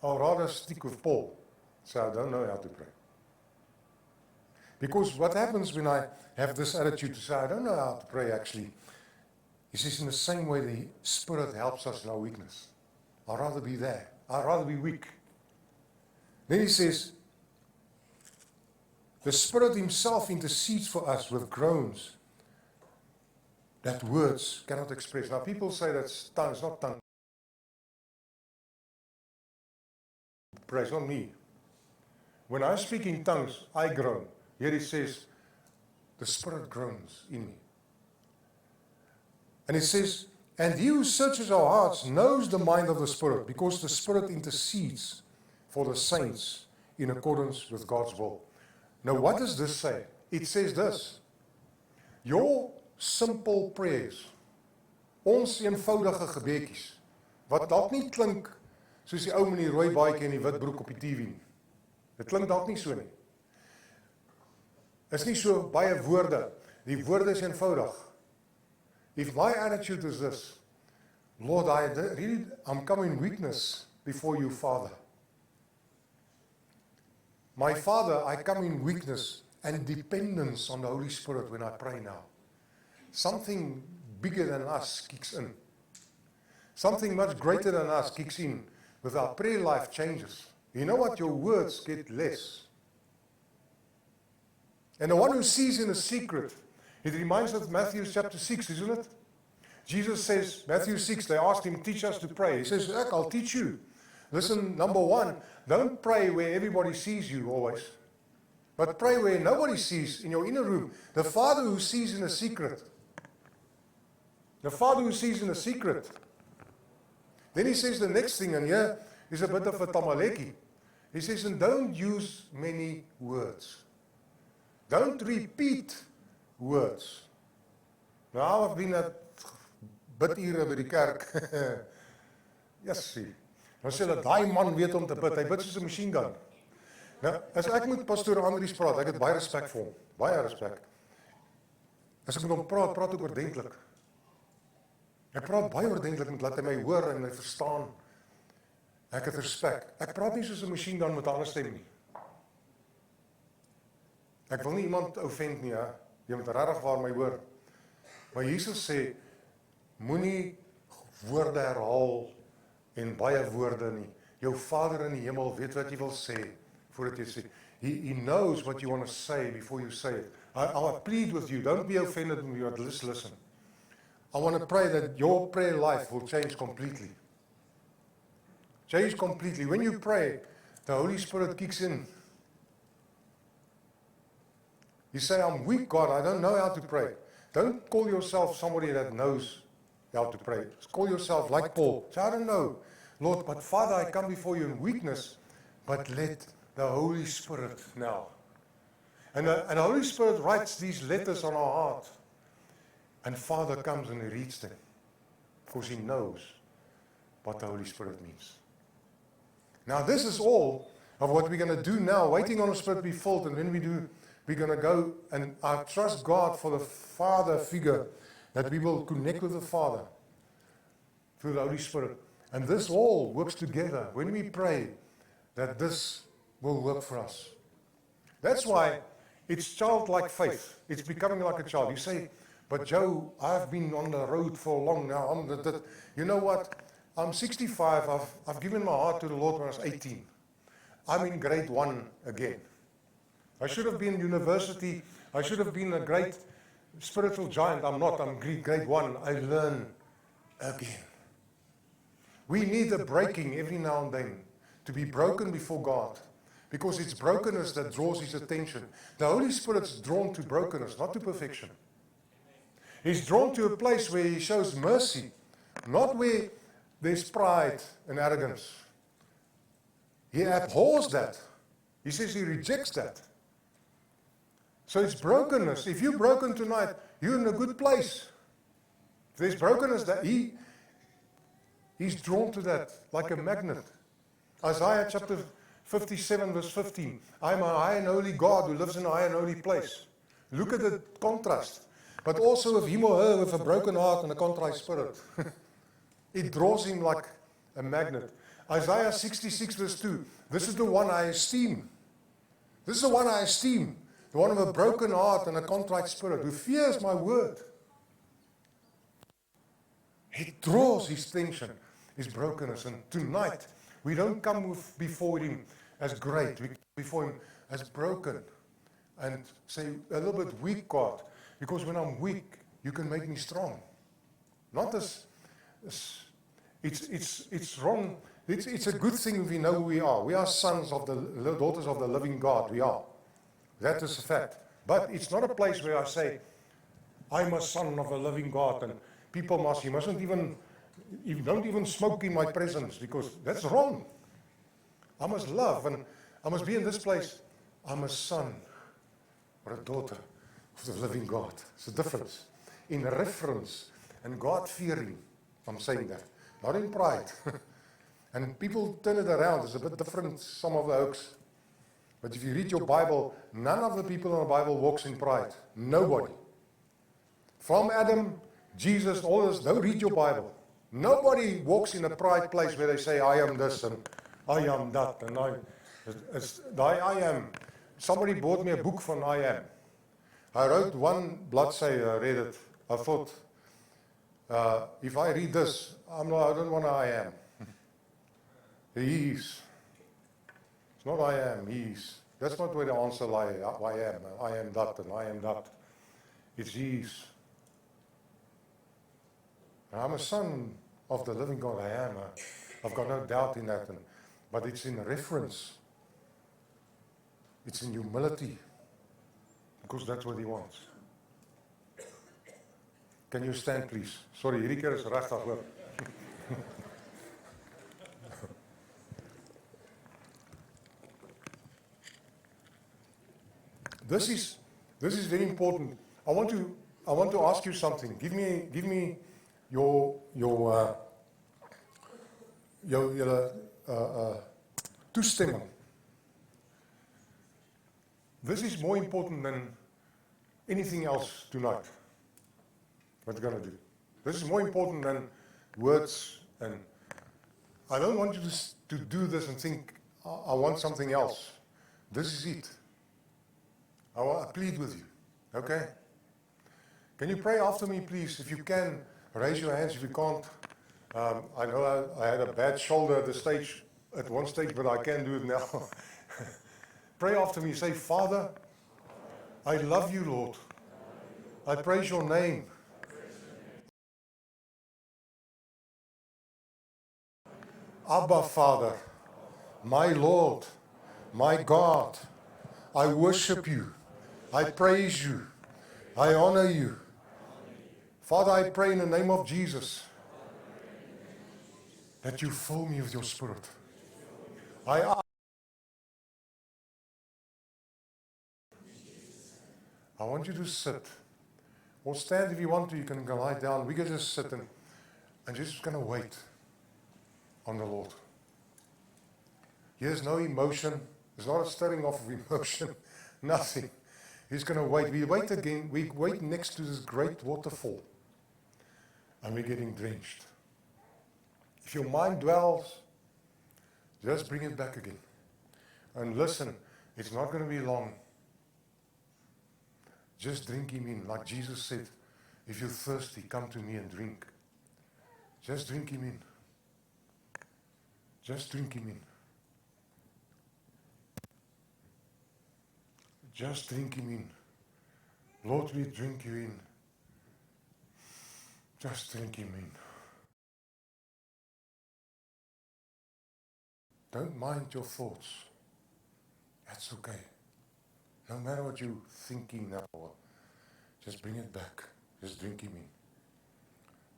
I'll rather stick with Paul. So I don't know how to pray. Because what happens when I have this attitude to say, I don't know how to pray actually, he says in the same way the Spirit helps us in our weakness. I'd rather be there. I'd rather be weak. Then he says, the Spirit Himself intercedes for us with groans that words cannot express. Now, people say that's tongues, not tongue. Praise, not me. When I speak in tongues, I groan. Here it says, the Spirit groans in me. And it says, and He who searches our hearts knows the mind of the Spirit, because the Spirit intercedes for the saints in accordance with God's will. Now, what does this say? It says this, your simple prayers, ons eenvoudige gebedjies, wat dalk nie klink soos die ou met die rooi baadjie en die wit broek op die TV nie. Dit klink dalk nie so nie. Is nie so baie woorde. Die woorde is eenvoudig. If my attitude is this, Lord, I'm coming in weakness before you, Father. My Father, I come in weakness and dependence on the Holy Spirit when I pray now. Something bigger than us kicks in. Something much greater than us kicks in. With our prayer life changes. You know what? Your words get less. And the one who sees in a secret, it reminds us of Matthew chapter 6, isn't it? Jesus says, Matthew 6, they asked Him, teach us to pray. He says, I'll teach you. Listen, number one, don't pray where everybody sees you always. But pray where nobody sees, in your inner room. The Father who sees in a secret. The Father who sees in a secret. Then He says the next thing, and here is a bit of a tamaleki. He says, and don't use many words. Don't repeat words. Now, I've been at bidure by die kerk. Yes, see. Nou sê dat daai man weet om te bid. Hy bid soos 'n machine gun. Nou, as ek met pastoor Andries praat, ek het baie respek vir hom. Baie respek. As ek met hom praat, praat ek oordentlik. Ek praat baie oordentlik met laat hy my hoor en my verstaan. Ek het respek. Ek praat nie soos 'n machine gun met 'n ander stem nie. Ek wil nie iemand offend nie, hè. Jy moet regtig waar my hoor. Maar Jesus sê, moenie woorde herhaal en baie woorde nie. Jou Vader in die hemel weet wat jy wil sê voordat jy sê. He knows what you want to say before you say it. I'll plead with you. Don't be offended when you just listen. I want to pray that your prayer life will change completely. Change completely. When you pray, the Holy Spirit kicks in. You say, I'm weak, God, I don't know how to pray. Don't call yourself somebody that knows how to pray. Call yourself like Paul. Say, I don't know, Lord, but Father, I come before you in weakness, but let the Holy Spirit now. And the Holy Spirit writes these letters on our heart. And Father comes and He reads them. Because He knows what the Holy Spirit means. Now this is all of what we're going to do now, waiting on the Spirit to be filled, and when we do, we're going to go, and I trust God for the Father figure, that we will connect with the Father through the Holy Spirit. And this all works together when we pray, that this will work for us. That's why it's childlike faith. It's becoming like a child. You say, but Joe, I've been on the road for long now. You know what? I'm 65. I've given my heart to the Lord when I was 18. I'm in grade 1 again. I should have been in university. I should have been a great spiritual giant. I'm not. I'm grade 1. I learn again. We need a breaking every now and then to be broken before God. Because it's brokenness that draws His attention. The Holy Spirit's drawn to brokenness, not to perfection. He's drawn to a place where He shows mercy, not where there's pride and arrogance. He abhors that. He says He rejects that. So it's brokenness. If you're broken tonight, you're in a good place. If there's brokenness, that He's drawn to that like a magnet. Isaiah chapter 57 verse 15. I'm a high and holy God who lives in a high and holy place. Look at the contrast. But also of him or her with a broken heart and a contrite spirit. It draws him like a magnet. Isaiah 66 verse 2. This is the one I esteem. This is the one I esteem. The one with a broken heart and a contrite spirit, who fears my word. It draws his attention, his brokenness. And tonight, we don't come before him as great. We come before him as broken. and say a little bit weak God, because when I'm weak, you can make me strong. Not as it's wrong. It's a good thing if we know who we are. We are sons of the daughters of the living God. We are. That is a fact. But it's not a place where I say, I'm a son of a living God, and people you mustn't even, you don't even smoke in my presence, because that's wrong. I must love, and I must be in this place. I'm a son or a daughter of the living God. It's a difference. In reverence and God-fearing, I'm saying that. Not in pride. And people turn it around. It's a bit different, some of the hoax. But if you read your Bible, none of the people in the Bible walks in pride. Nobody. From Adam, Jesus, all this, don't read your Bible. Nobody walks in a pride place where they say, I am this and I am that. And I am. Somebody bought me a book from I am. I wrote one bladzijde, I read it. I thought, if I read this, I don't want to I am. He is. It's not I am, he is. That's not where the answer lies. I am that and I am that. It's he is. And I'm a son of the living God, I am. I've got no doubt in that. But it's in reverence. It's in humility. Because that's what he wants. Can you stand, please? Sorry, hierdie keer is regtig hoor. This is very important. I want to ask you something. Give me your toestemming. This is more important than anything else tonight. What we're going to do. This is more important than words, and I don't want you to do this and think, I want something else. This is it. I plead with you, okay? Can you pray after me, please? If you can, raise your hands. If you can't, I know I had a bad shoulder at one stage, but I can do it now. Pray after me. Say, Father, I love you, Lord. I praise your name. Abba, Father, my Lord, my God, I worship you. I praise you. I honor you. Father, I pray in the name of Jesus that you fill me with your Spirit. I want you to sit. Or stand if you want to. You can go lie down. We can just sit and just going to wait on the Lord. There's no emotion. There's not a stirring off of emotion. Nothing. He's going to wait. We wait again. We wait next to this great waterfall. And we're getting drenched. If your mind dwells, just bring it back again. And listen, it's not going to be long. Just drink him in. Like Jesus said, if you're thirsty, come to me and drink. Just drink him in. Just drink him in. Just drink him in. Lord, we drink you in. Just drink him in. Don't mind your thoughts. That's okay. No matter what you're thinking now, just bring it back. Just drink him in.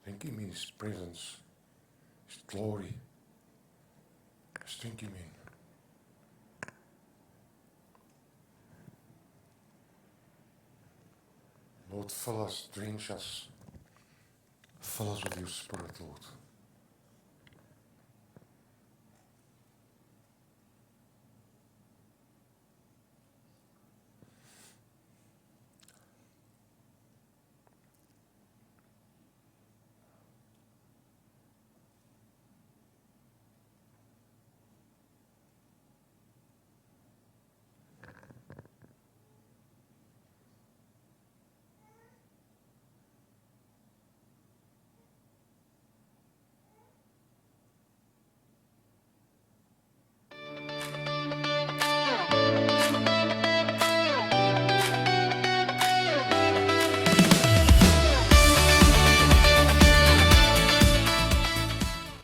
Drink him in his presence, his glory. Just drink him in. Lord, fill us, drench us. Fill us with your Spirit, Lord.